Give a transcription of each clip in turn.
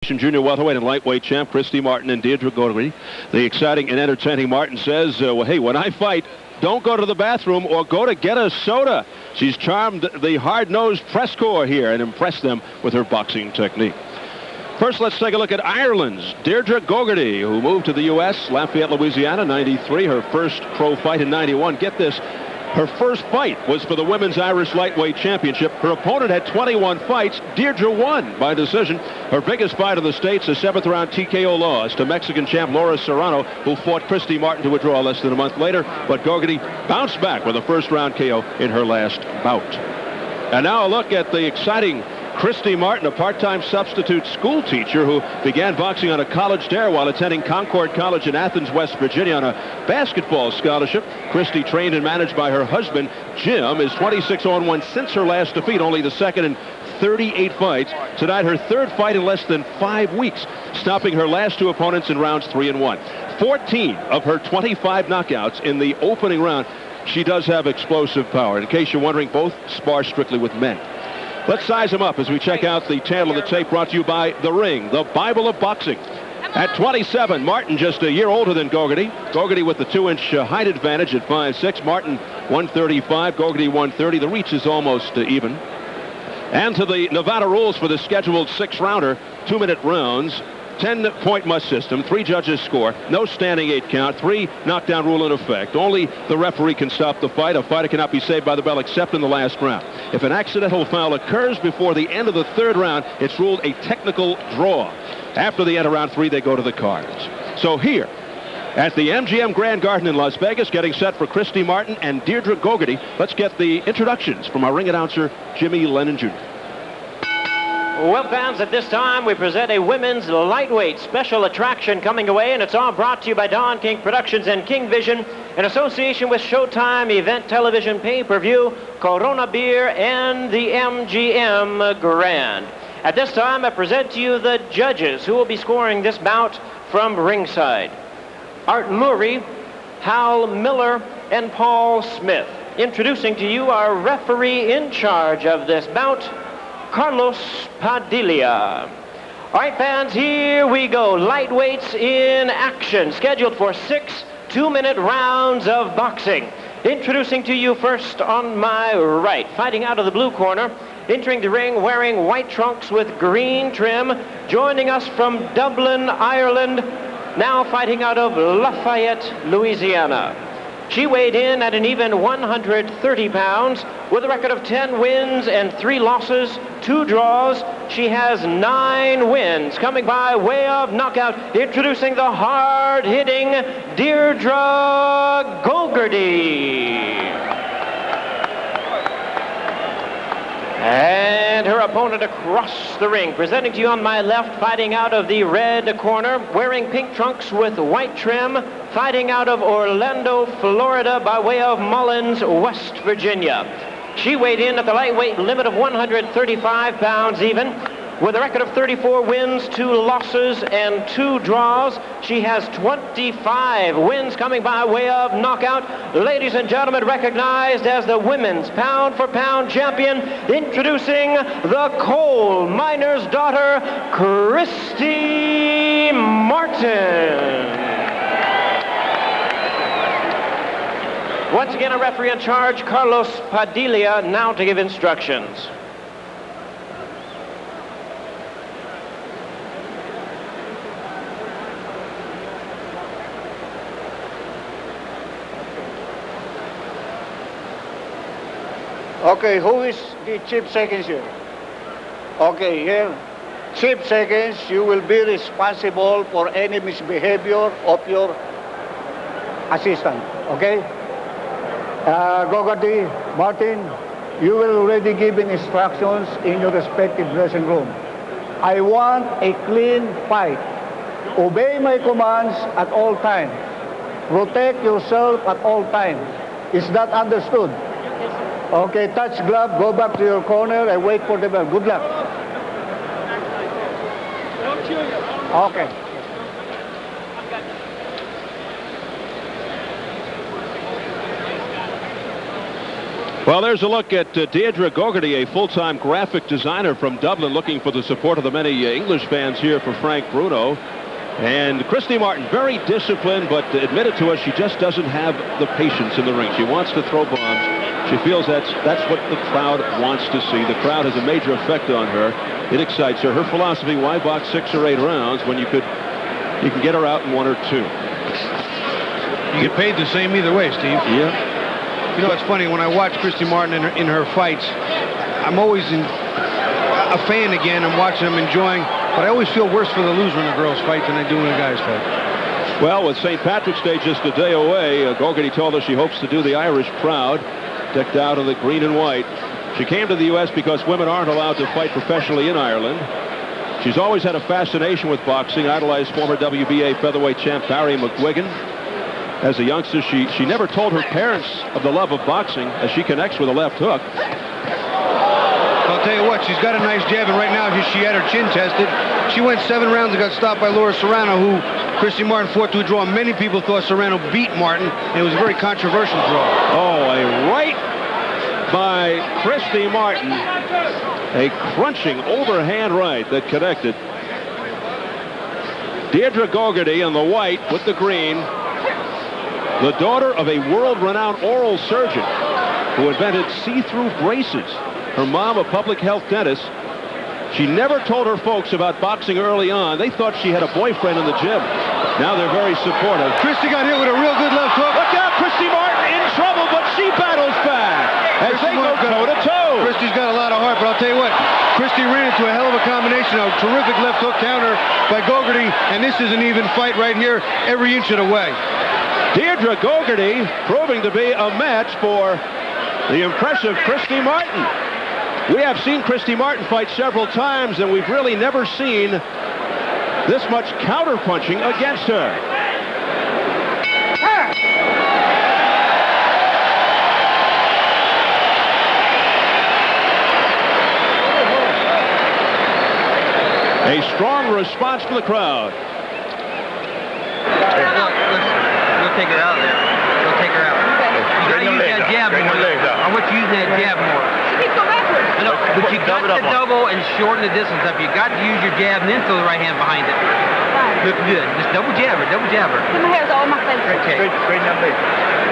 Junior welterweight and lightweight champ Christy Martin and Deirdre Gogarty. The exciting and entertaining Martin says, well, hey, when I fight, don't go to the bathroom or go to get a soda. She's charmed the hard-nosed press corps here and impressed them with her boxing technique. First, let's take a look at Ireland's Deirdre Gogarty, who moved to the U.S., Lafayette, Louisiana, 93, her first pro fight in 91. Get this. Her first fight was for the Women's Irish Lightweight Championship. Her opponent had 21 fights. Deirdre won by decision. Her biggest fight in the States, a 7th-round TKO loss to Mexican champ Laura Serrano, who fought Christy Martin to a draw less than a month later. But Gogarty bounced back with a first-round KO in her last bout. And now a look at the exciting Christy Martin, a part-time substitute school teacher who began boxing on a college dare while attending Concord College in Athens, West Virginia on a basketball scholarship. Christy, trained and managed by her husband, Jim, is 26-1 since her last defeat, only the second in 38 fights. Tonight, her third fight in less than 5 weeks, stopping her last two opponents in rounds 3 and 1. 14 of her 25 knockouts in the opening round. She does have explosive power. In case you're wondering, both spar strictly with men. Let's size him up as we check out the tail of the tape, brought to you by The Ring, the Bible of boxing. At 27, Martin just a year older than Gogarty. Gogarty with the 2-inch height advantage at 5'6". Martin 135, Gogarty 130. The reach is almost even. And to the Nevada rules for the scheduled 6-rounder, 2-minute rounds. 10-point must system, 3 judges score, no standing 8 count, 3 knockdown rule in effect. Only the referee can stop the fight. A fighter cannot be saved by the bell except in the last round. If an accidental foul occurs before the end of the 3rd round, it's ruled a technical draw. After the end of round 3, they go to the cards. So here, at the MGM Grand Garden in Las Vegas, getting set for Christy Martin and Deirdre Gogarty, let's get the introductions from our ring announcer, Jimmy Lennon Jr. Well, fans, at this time, we present a women's lightweight special attraction coming away, and it's all brought to you by Don King Productions and King Vision in association with Showtime Event Television Pay-Per-View, Corona Beer, and the MGM Grand. At this time, I present to you the judges who will be scoring this bout from ringside. Art Murray, Hal Miller, and Paul Smith. Introducing to you our referee in charge of this bout, Carlos Padilla. All right, fans, here we go. Lightweights in action, scheduled for 6 2-minute rounds of boxing. Introducing to you first on my right, fighting out of the blue corner, entering the ring wearing white trunks with green trim, joining us from Dublin, Ireland, now fighting out of Lafayette, Louisiana. She weighed in at an even 130 pounds with a record of 10 wins and 3 losses, 2 draws. She has 9 wins coming by way of knockout. Introducing the hard-hitting Deirdre Gogarty. And her opponent across the ring, presenting to you on my left, fighting out of the red corner, wearing pink trunks with white trim, fighting out of Orlando, Florida, by way of Mullins, West Virginia. She weighed in at the lightweight limit of 135 pounds even, with a record of 34 wins, 2 losses, and 2 draws. She has 25 wins coming by way of knockout. Ladies and gentlemen, recognized as the women's pound-for-pound champion, introducing the coal miner's daughter, Christy Martin. Once again, a referee in charge, Carlos Padilla, now to give instructions. Okay, who is the chief seconds here? Okay, here, chief seconds, you will be responsible for any misbehavior of your assistant, okay? Gogarty, Martin, you will already given instructions in your respective dressing room. I want a clean fight. Obey my commands at all times. Protect yourself at all times. Is that understood? Okay, touch glove, go back to your corner and wait for the bell. Good luck. Okay. Well, there's a look at Deirdre Gogarty, a full-time graphic designer from Dublin, looking for the support of the many English fans here for Frank Bruno. And Christy Martin, very disciplined, but admitted to us she just doesn't have the patience in the ring. She wants to throw bombs. She feels that's what the crowd wants to see. The crowd has a major effect on her. It excites her. Her philosophy, why box 6 or 8 rounds when you can get her out in 1 or 2. You get paid the same either way, Steve. Yeah. You know, it's funny, when I watch Christy Martin in her fights, I'm always a fan again. I'm watching them, enjoying, but I always feel worse for the loser in a girl's fight than I do in a guy's fight. Well, with St. Patrick's Day just a day away, Gogarty told us she hopes to do the Irish proud, decked out in the green and white. She came to the U.S. because women aren't allowed to fight professionally in Ireland. She's always had a fascination with boxing, idolized former WBA featherweight champ Barry McGuigan. As a youngster, she never told her parents of the love of boxing as she connects with a left hook. I'll tell you what, she's got a nice jab, and right now she had her chin tested. She went 7 rounds and got stopped by Laura Serrano, who Christy Martin fought to a draw. Many people thought Serrano beat Martin, and it was a very controversial draw. Oh, a right by Christy Martin. A crunching overhand right that connected. Deirdre Gogarty in the white with the green. The daughter of a world-renowned oral surgeon who invented see-through braces. Her mom, a public health dentist. She never told her folks about boxing early on. They thought she had a boyfriend in the gym. Now they're very supportive. Christy got hit with a real good left hook. Look out, Christy Martin in trouble, but she battles back as they go toe-to-toe. Christy's got a lot of heart, but I'll tell you what, Christy ran into a hell of a combination, a terrific left hook counter by Gogarty, and this is an even fight right here, every inch of the way. Deirdre Gogarty proving to be a match for the impressive Christy Martin. We have seen Christy Martin fight several times, and we've really never seen this much counter-punching against her. A strong response from the crowd. We'll take her out there. We'll take her out. You gotta use that jab more. I want you to use that jab more. I know, but you got to double and shorten the distance up. You got to use your jab and then throw the right hand behind it. Look good. Just double jabber, double jabber. My hair's all my face. Okay.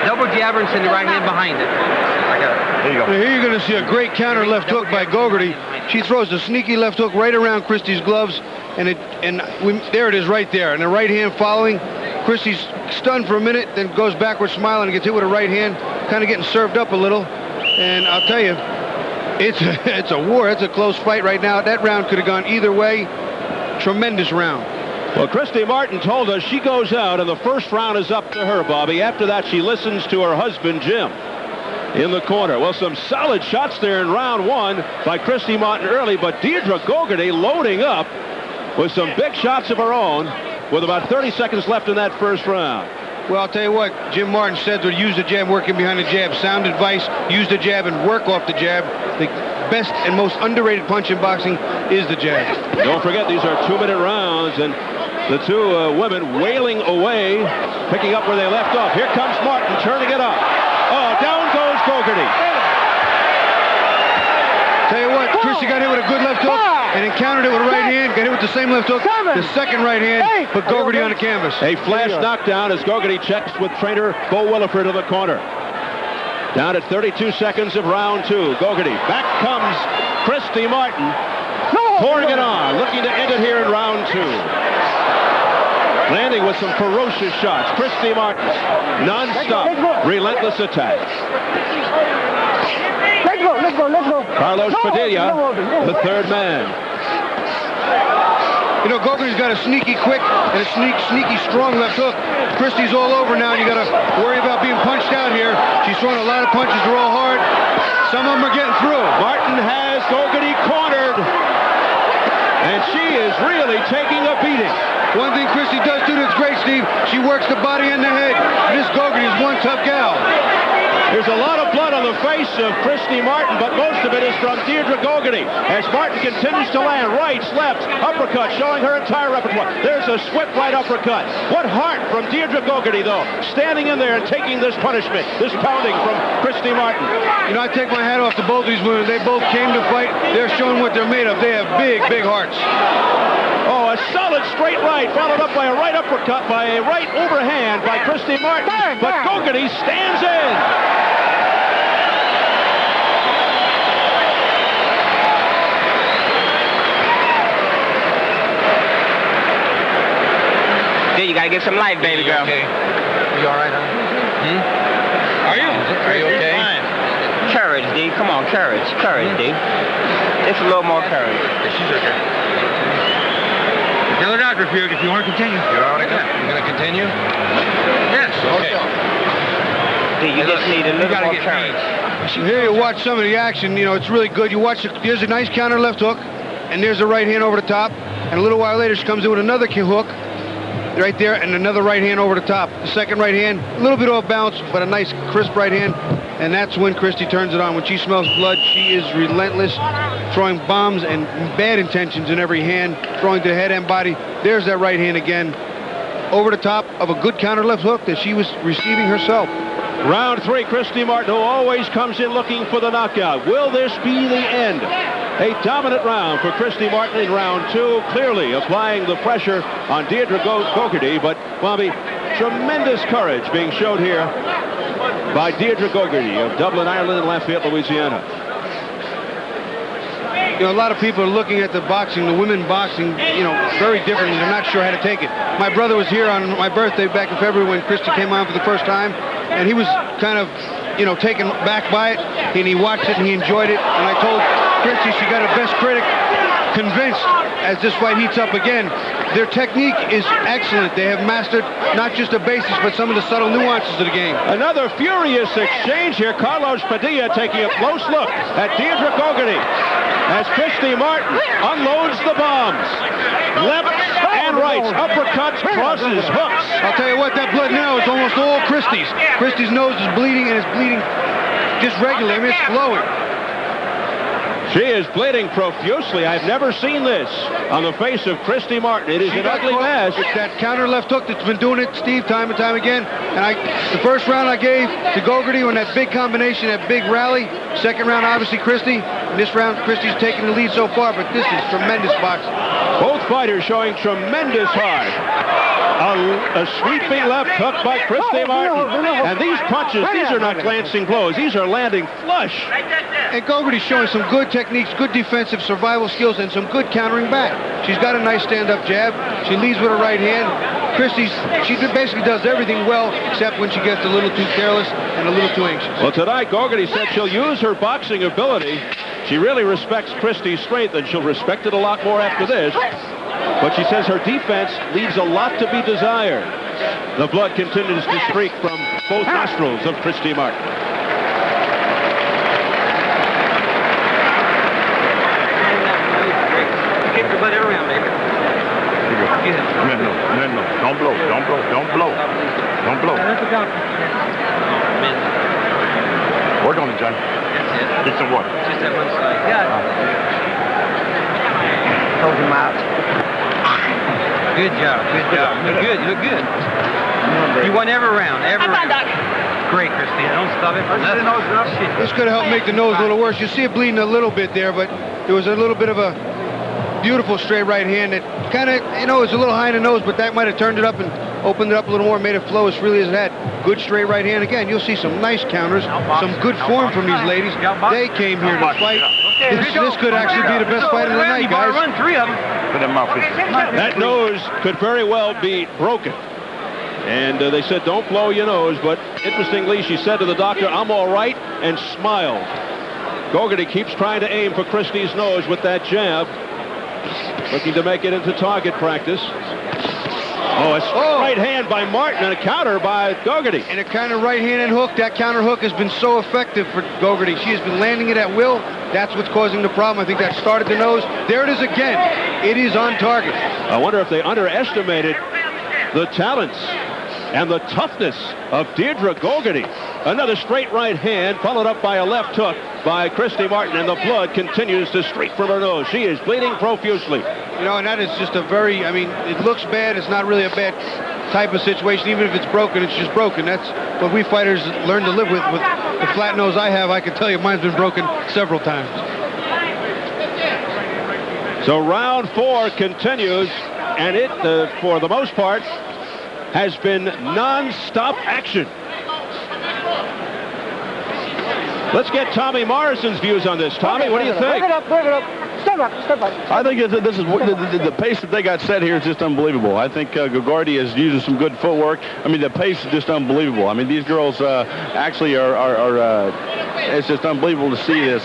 Double jabber and send the right hand behind it. I got it. There you go. Here you're going to see a great counter left hook by Gogarty. She throws a sneaky left hook right around Christy's gloves, and there it is right there. And the right hand following. Christy's stunned for a minute, then goes backwards smiling and gets hit with a right hand, kind of getting served up a little. And I'll tell you, it's a war. It's a close fight right now. That round could have gone either way. Tremendous round. Well, Christy Martin told us she goes out, and the first round is up to her, Bobby. After that, she listens to her husband, Jim, in the corner. Well, some solid shots there in round 1 by Christy Martin early, but Deirdre Gogarty loading up with some big shots of her own with about 30 seconds left in that first round. Well, I'll tell you what, Jim Martin said to use the jab, working behind the jab. Sound advice, use the jab and work off the jab. The best and most underrated punch in boxing is the jab. Don't forget, these are 2-minute rounds, and the two women wailing away, picking up where they left off. Here comes Martin, turning it up. Oh, down goes Gogarty. Tell you what, Christy got hit with a good left hook and then countered it with a right hand, got hit with the same left hook, the second right hand, put Gogarty on the canvas. A flash knockdown as Gogarty checks with trainer Bo Williford in the corner. Down at 32 seconds of round 2. Gogarty, back comes Christy Martin, pouring it on, looking to end it here in round 2. Landing with some ferocious shots. Christy Martin, non-stop, relentless attack. Let's go. Carlos Padilla, the third man. You know, Gogarty's got a sneaky quick and a sneaky strong left hook. Christy's all over now, and you got to worry about being punched out here. She's throwing a lot of punches, they're all hard. Some of them are getting through. Martin has Gogarty cornered, and she is really taking a beating. One thing Christy does do that's great, Steve, she works the body and the head. This Gogarty is one tough gal. There's a lot of blood on the face of Christy Martin, but most of it is from Deirdre Gogarty. As Martin continues to land rights, lefts, uppercut, showing her entire repertoire. There's a swift right uppercut. What heart from Deirdre Gogarty, though, standing in there and taking this punishment, this pounding from Christy Martin. You know, I take my hat off to both these women. They both came to fight. They're showing what they're made of. They have big, big hearts. Oh, a solid straight right, followed up by a right uppercut, by a right overhand by Christy Martin. But Gogarty stands in. Dude, you gotta get some life, baby girl. Okay. You all right, huh? Are you okay? Courage, D. Come on, courage. Courage, D. Just a little more courage. Yeah, she's okay. Tell the doctor if you want to continue. You're all right. You're going to continue? Yes. Okay. D, you just need a little more courage. Here you watch some of the action. You know, it's really good. You watch, there's a nice counter left hook, and there's a right hand over the top. And a little while later, she comes in with another hook right there, and another right hand over the top. The second right hand, a little bit off balance, but a nice, crisp right hand. And that's when Christy turns it on. When she smells blood, she is relentless, throwing bombs and bad intentions in every hand, throwing to head and body. There's that right hand again, over the top of a good counter left hook that she was receiving herself. Round 3, Christy Martin, who always comes in looking for the knockout. Will this be the end? A dominant round for Christy Martin in round 2, clearly applying the pressure on Deirdre Gogarty. But, Bobby, tremendous courage being showed here by Deirdre Gogarty of Dublin, Ireland, and Lafayette, Louisiana. You know, a lot of people are looking at the boxing, the women boxing, you know, very differently. They're not sure how to take it. My brother was here on my birthday back in February when Christy came on for the first time, and he was kind of, you know, taken back by it, and he watched it and he enjoyed it. And I told Christy she got her best critic convinced as this fight heats up again. Their technique is excellent. They have mastered not just the basics, but some of the subtle nuances of the game. Another furious exchange here. Carlos Padilla taking a close look at Deirdre Gogarty as Christy Martin unloads the bombs. Left and right, uppercuts, crosses, hooks. I'll tell you what, that blood now is almost all Christy's. Christy's nose is bleeding, and it's bleeding just regularly. I mean, it's flowing. She is bleeding profusely. I've never seen this on the face of Christy Martin. It is an ugly mess. It's that counter left hook that's been doing it, Steve, time and time again. And the first round I gave to Gogarty on that big combination, that big rally. Second round, obviously, Christy. And this round, Christy's taking the lead so far, but this is tremendous boxing. Both fighters showing tremendous heart. A sweeping left hook by Christy Martin. And these punches, these are not glancing blows. These are landing flush. And Gogarty's showing some good techniques, good defensive survival skills, and some good countering back. She's got a nice stand-up jab. She leads with her right hand. She basically does everything well, except when she gets a little too careless and a little too anxious. Well, tonight, Gogarty said she'll use her boxing ability. She really respects Christy's strength, and she'll respect it a lot more after this. But she says her defense leaves a lot to be desired. The blood continues to streak from both nostrils of Christy Martin. Kick the blood around, baby. No. Don't blow. Don't blow. Work on it, John. That's it. Get some water. Just that one side. Yeah. Hold him out. Good job. You look good. You won every round. Great, Christy. Don't stop it for nothing. This could help make the nose a little worse. You see it bleeding a little bit there, but there was a little bit of a beautiful straight right hand that kind of, you know, it was a little high in the nose, but that might have turned it up and opened it up a little more, made it flow as freely as it had. Good straight right hand. Again, you'll see some nice counters, some good form from these ladies. They came here to fight. This could actually be the best fight of the night, guys. Run 3 of them. That nose could very well be broken. And they said, don't blow your nose. But interestingly, she said to the doctor, I'm all right, and smiled. Gogarty keeps trying to aim for Christy's nose with that jab, looking to make it into target practice. Oh, a right hand by Martin and a counter by Gogarty. And a kind of right hand and hook. That counter hook has been so effective for Gogarty. She has been landing it at will. That's what's causing the problem. I think that started the nose. There it is again. It is on target. I wonder if they underestimated the talents and the toughness of Deirdre Gogarty. Another straight right hand, followed up by a left hook by Christy Martin, and the blood continues to streak from her nose. She is bleeding profusely. You know, and that is just a very, I mean, it looks bad. It's not really a bad type of situation. Even if it's broken, it's just broken. That's what we fighters learn to live with. With the flat nose I have, I can tell you mine's been broken several times. So round 4 continues, and it, for the most part, has been non-stop action. Let's get Tommy Morrison's views on this. Tommy, what do you think? Break it up, break it up. Step up, step up. I think this is the pace that they got set here is just unbelievable. I think Gogarty is using some good footwork. I mean, the pace is just unbelievable. I mean, these girls actually are it's just unbelievable to see this.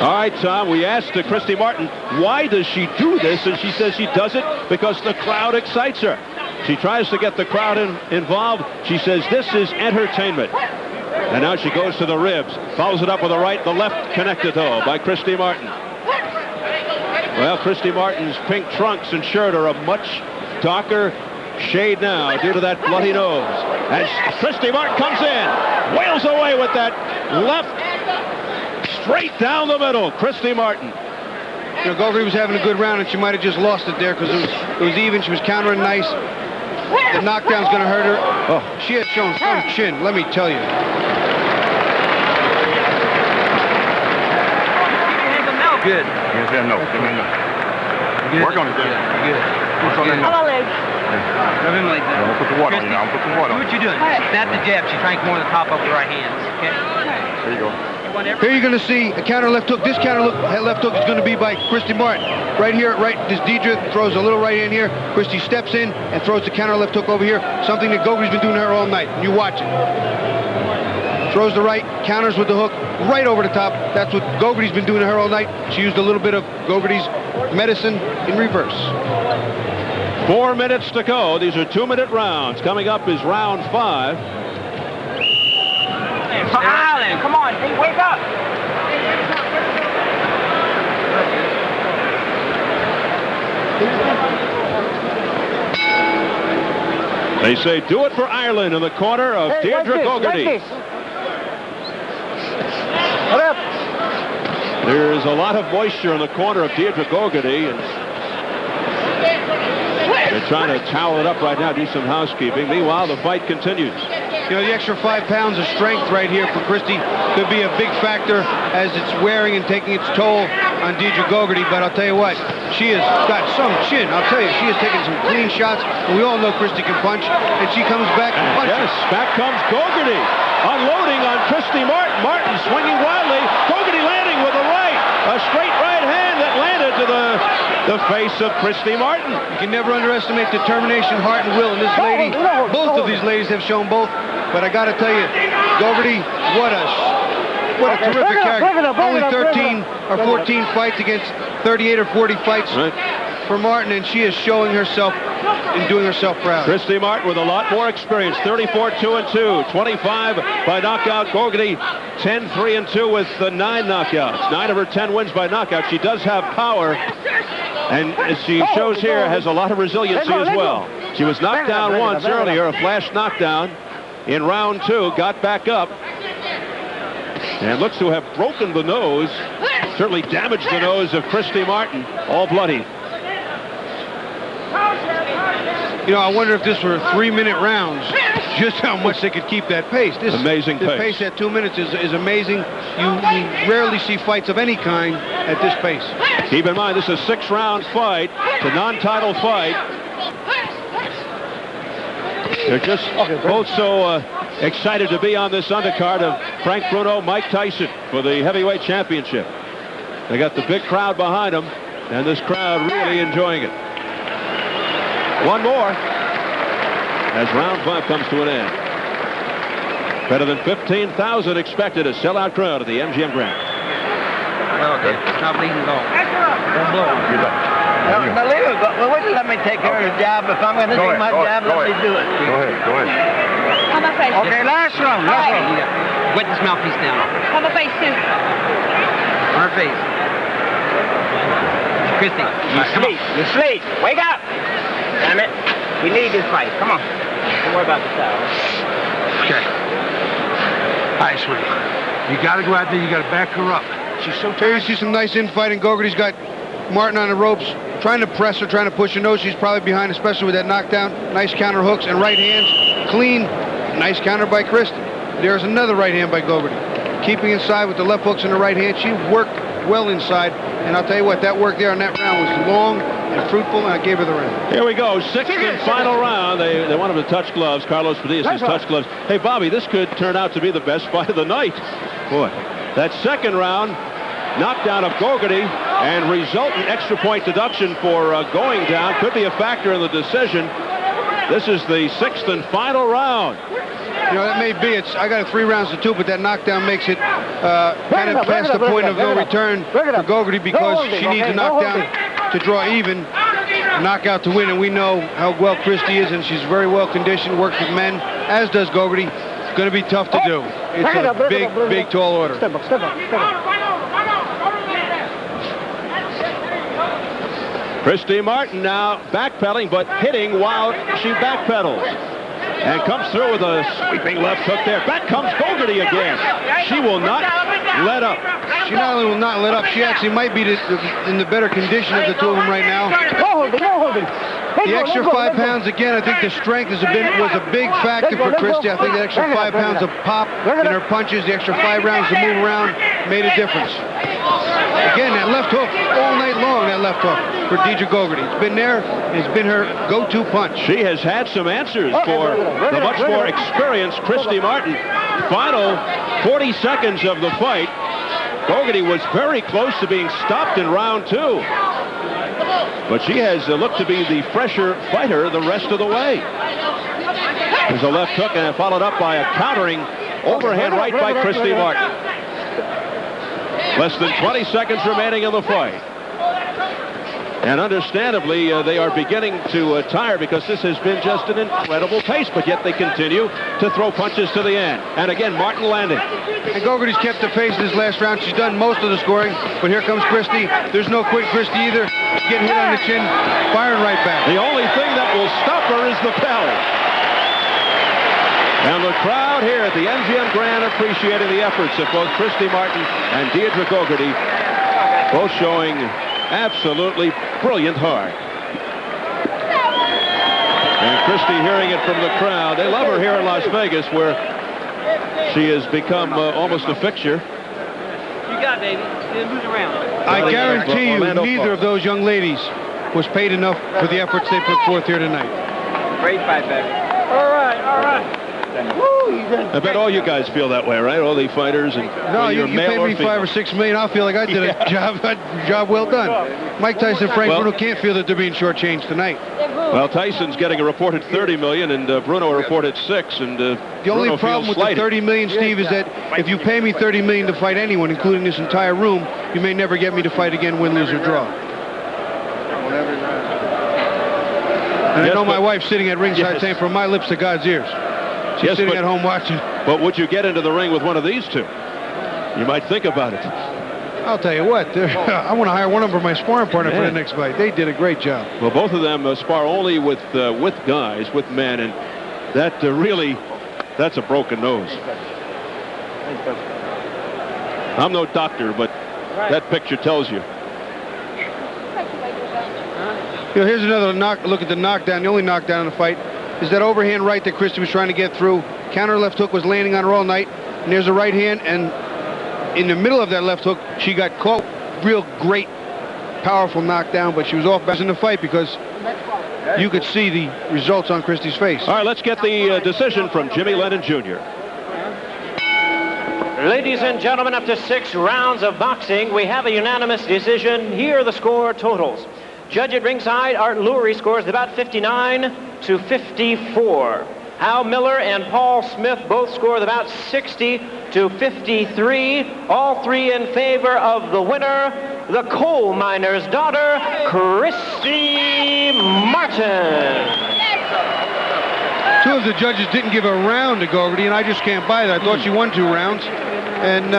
All right, Tom, we asked Christy Martin, why does she do this? And she says she does it because the crowd excites her. She tries to get the crowd involved. She says this is entertainment. And now she goes to the ribs, follows it up with a right, the left connected, though, by Christy Martin. Well, Christy Martin's pink trunks and shirt are a much darker shade now due to that bloody nose. As Christy Martin comes in, wails away with that left, straight down the middle. Christy Martin. You know, Gogarty was having a good round, and she might have just lost it there because it was even. She was countering nice. The knockdown's going to hurt her. Oh, she had shown some chin, let me tell you. Good. No. Work on it. Good. Work on it. Rub him like that. I'll put the water on you now. I'll put some water on. Do what you're doing. Snap the jab. She's trying to come on the top of the right hands. Okay? There you go. Here you're going to see a counter left hook. This counter left hook is going to be by Christy Martin. Right here, this Deirdre throws a little right hand here. Christy steps in and throws the counter left hook over here. Something that Gogarty's been doing to her all night. You watch it. Throws the right, counters with the hook right over the top. That's what Gogarty's been doing to her all night. She used a little bit of Gogarty's medicine in reverse. 4 minutes to go. These are 2-minute rounds. Coming up is round 5. Island, come on, hey, wake up. They say do it for Ireland in the corner of Deirdre Gogarty. There's a lot of moisture in the corner of Deirdre Gogarty, and they're trying to towel it up right now, do some housekeeping. Meanwhile, the fight continues. You know, the extra 5 pounds of strength right here for Christy could be a big factor as it's wearing and taking its toll on Deirdre Gogarty. But I'll tell you what, she has got some chin. I'll tell you, she has taken some clean shots. And we all know Christy can punch, and she comes back and punches. Yes, back comes Gogarty, unloading on Christy Martin. Martin swinging wildly. Gogarty landing with a right. A straight right hand that landed to the face of Christy Martin. You can never underestimate determination, heart, and will in this lady. Both of these ladies have shown both. But I got to tell you, Gogarty, what a terrific character. Only 13 or 14 fights against 38 or 40 fights for Martin, and she is showing herself and doing herself proud. Christy Martin with a lot more experience, 34-2-2, 25 by knockout. Gogarty 10-3-2 with the 9 knockouts. 9 of her 10 wins by knockout. She does have power, and as she shows here, has a lot of resiliency as well. She was knocked down once earlier, a flash knockdown in round 2, got back up, and looks to have broken the nose, certainly damaged the nose of Christy Martin, all bloody. You know, I wonder if this were 3-minute rounds, just how much they could keep that pace. This amazing pace. This pace at 2 minutes is amazing. You rarely see fights of any kind at this pace. Keep in mind, this is a 6-round fight. It's a non-title fight. They're just both so excited to be on this undercard of Frank Bruno, Mike Tyson for the heavyweight championship. They got the big crowd behind them, and this crowd really enjoying it. One more as round 5 comes to an end. Better than 15,000 expected, a sellout crowd at the MGM Grand. Well, okay. Stop bleeding at all. Don't blow. Good luck. Now, let me take care of the job. If I'm going to do my job, let me do it. Go ahead. On my face. Okay, last round. Wet this mouthpiece down. On my face, too. On her face. Christy. You sleep. Wake up. Damn it. We need this fight. Come on. Don't worry about the towel. Okay. All right, sweetie. You got to go out there. You got to back her up. She's so tired. Here you see some nice infighting. Gogarty's got Martin on the ropes, trying to press her, trying to push her. Knows she's probably behind, especially with that knockdown. Nice counter hooks and right hands. Clean. Nice counter by Christy. There's another right hand by Gogarty. Keeping inside with the left hooks and the right hand. She worked well inside. And I'll tell you what, that work there on that round was long and fruitful, and I gave her the round. Here we go, sixth and final round. They want him to touch gloves. Carlos Padilla says touch gloves. Hey, Bobby, this could turn out to be the best fight of the night. Boy, that second round, knockdown of Gogarty and resultant extra point deduction for going down could be a factor in the decision. This is the sixth and final round. You know, that may be. I got it 3 rounds to 2, but that knockdown makes it kind of past the point of no return for Gogarty because she needs a knockdown to draw even, knockout to win, and we know how well Christy is, and she's very well conditioned, works with men, as does Gogarty. It's going to be tough to do. It's a big, tall order. Step up. Christy Martin now backpedaling, but hitting while she backpedals. And comes through with a sweeping left hook there. Back comes Gogarty again. She will not let up. She not only will not let up, she actually might be in the better condition of the two of them right now. No holding. The extra 5 pounds, again, I think the strength was a big factor for Christy. I think the extra 5 pounds of pop in her punches, the extra 5 rounds to move around made a difference. Again, that left hook, all night long, that left hook for Deirdre Gogarty. It's been there. It's been her go-to punch. She has had some answers for the much more experienced Christy Martin. Final 40 seconds of the fight. Gogarty was very close to being stopped in round 2. But she has looked to be the fresher fighter the rest of the way. There's a left hook and followed up by a countering overhand right by Christy Martin. Less than 20 seconds remaining in the fight. And understandably, they are beginning to tire because this has been just an incredible pace, but yet they continue to throw punches to the end. And again, Martin landing. And Gogarty's kept the pace in this last round. She's done most of the scoring, but here comes Christy. There's no quit Christy either. Getting hit on the chin, firing right back. The only thing that will stop her is the bell. And the crowd here at the MGM Grand appreciating the efforts of both Christy Martin and Deirdre Gogarty, both showing absolutely brilliant heart. And Christy hearing it from the crowd. They love her here in Las Vegas, where she has become almost a fixture. You got, baby. Move around. I guarantee you, neither of those young ladies was paid enough for the efforts they put forth here tonight. Great fight, baby. All right. I bet all you guys feel that way, right? All the fighters and no, you pay me $5 or $6 million. I'll feel like I did a job well done. Mike Tyson, Frank Bruno can't feel that they're being shortchanged tonight. Well, Tyson's getting a reported $30 million, and Bruno a reported $6. And the only problem with the $30 million, Steve, is that if you pay me $30 million to fight anyone, including this entire room, you may never get me to fight again, win, lose, or draw. And I know my wife's sitting at ringside saying, "From my lips to God's ears." She's sitting at home watching. But would you get into the ring with one of these two? You might think about it. I'll tell you what, I want to hire one of them for my sparring partner for the next fight. They did a great job. Well, both of them spar only with guys, with men, and that that's a broken nose. I'm no doctor, but that picture tells you. Here's another look at the knockdown. The only knockdown in the fight is that overhand right that Christy was trying to get through. Counter left hook was landing on her all night. And there's a right hand, and in the middle of that left hook, she got caught. Real great, powerful knockdown, but she was off balance in the fight because you could see the results on Christy's face. All right, let's get the decision from Jimmy Lennon Jr. Ladies and gentlemen, up to 6 rounds of boxing, we have a unanimous decision. Here are the score totals. Judge at ringside, Art Lurie, scores about 59-54. Hal Miller and Paul Smith both scored about 60-53. All three in favor of the winner, the coal miner's daughter, Christy Martin. 2 of the judges didn't give a round to Gogarty, and I just can't buy that. I thought she won 2 rounds. And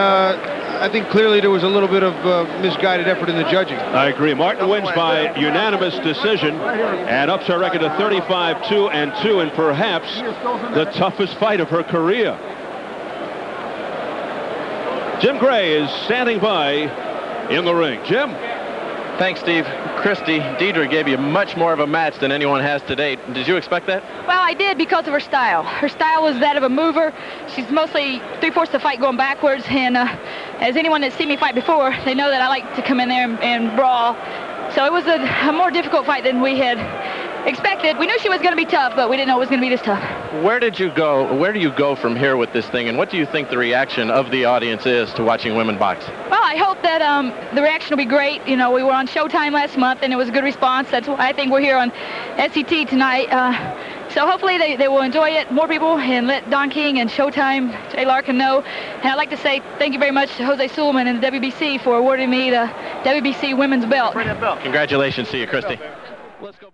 I think clearly there was a little bit of misguided effort in the judging. I agree. Martin wins by unanimous decision and ups her record to 35-2-2 and perhaps the toughest fight of her career. Jim Gray is standing by in the ring. Jim? Thanks, Steve. Christy, Deirdre gave you much more of a match than anyone has to date. Did you expect that? Well, I did because of her style. Her style was that of a mover. She's mostly three-fourths the fight going backwards, and as anyone that's seen me fight before, they know that I like to come in there and brawl. So it was a more difficult fight than we had expected. We knew she was going to be tough, but we didn't know it was going to be this tough. Where do you go from here with this thing, and what do you think the reaction of the audience is to watching women box? Well, I hope that the reaction will be great. You know, we were on Showtime last month, and it was a good response. That's why I think we're here on SCT tonight. So hopefully they will enjoy it, more people, and let Don King and Showtime, Jay Larkin know. And I'd like to say thank you very much to Jose Suleiman and the WBC for awarding me the WBC Women's Belt. Congratulations to you, Christy. Let's go.